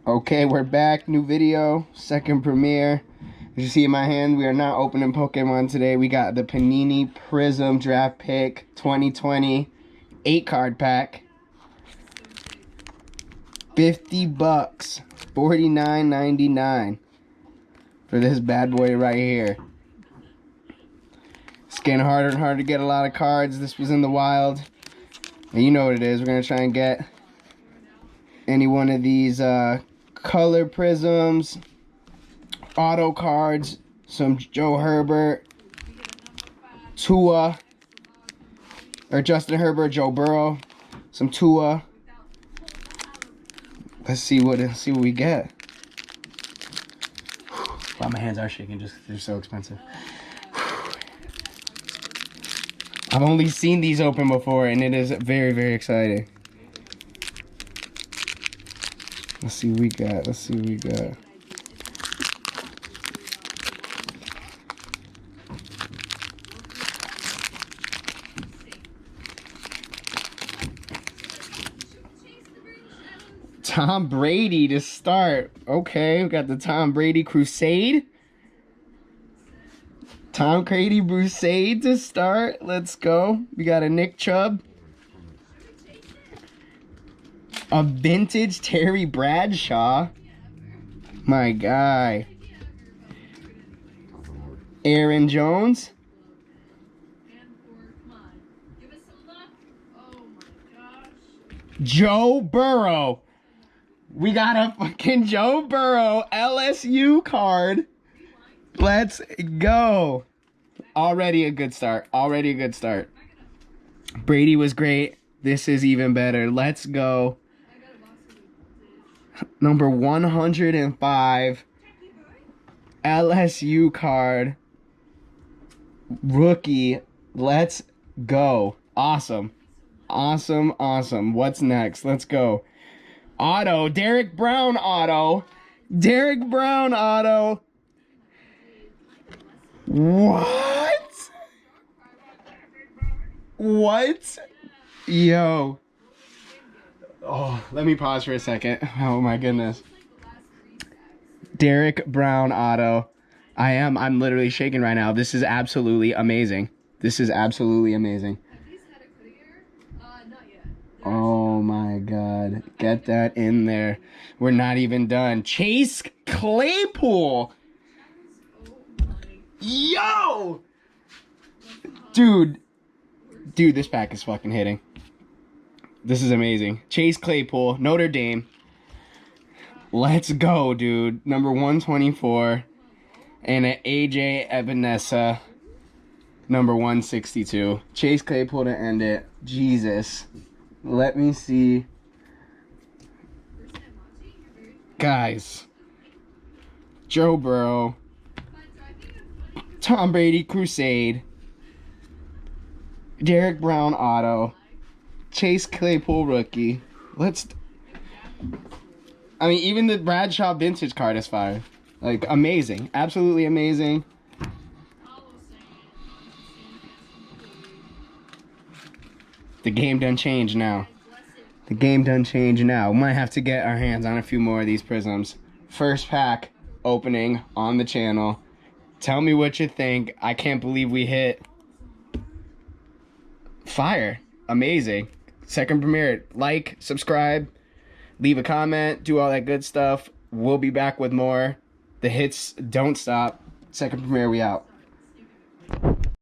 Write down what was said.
Okay, we're back. New video, second premiere. As you see in my hand, we are not opening Pokemon today. We got the Panini Prizm Draft Pick 2020 8-card pack. 50 bucks, $49.99 for this bad boy right here. It's getting harder and harder to get a lot of cards. This was in the wild. And you know what it is. We're going to try and get any one of these color prisms, auto cards, some Joe Herbert, Tua, or Justin Herbert, Joe Burrow, some Tua. Let's see what we get. Wow, my hands are shaking just because they're so expensive. I've only seen these open before, and it is very, very exciting. Let's see what we got. Let's see what we got. Tom Brady to start. Okay, we got the Tom Brady Crusade. Tom Brady Crusade to start. Let's go. We got a Nick Chubb. A vintage Terry Bradshaw. My guy. Aaron Jones. Joe Burrow. We got a fucking Joe Burrow LSU card. Let's go. Already a good start. Already a good start. Brady was great. This is even better. Let's go. Number 105. LSU card. Rookie. Let's go. Awesome. Awesome, awesome. What's next? Let's go. Auto. Derek Brown auto. Derek Brown auto. What? What? Yo. Oh, let me pause for a second. Oh my goodness. Derek Brown auto. I'm literally shaking right now. This is absolutely amazing. This is absolutely amazing. Oh my God. Get that in there. We're not even done. Chase Claypool. Yo! Dude, this pack is fucking hitting. This is amazing. Chase Claypool, Notre Dame. Let's go, dude. Number 124. And an AJ Ebenesa, number 162. Chase Claypool to end it. Jesus. Let me see. Guys. Joe Burrow. Tom Brady Crusade. Derek Brown auto. Chase Claypool rookie. I mean, even the Bradshaw vintage card is fire. Like, amazing. Absolutely amazing. The game done changed now. The game done changed now. We might have to get our hands on a few more of these prisms. First pack opening on the channel. Tell me what you think. I can't believe we hit fire. Amazing. Second premiere. Like, subscribe, leave a comment, do all that good stuff. We'll be back with more. The hits don't stop. Second premiere, we out.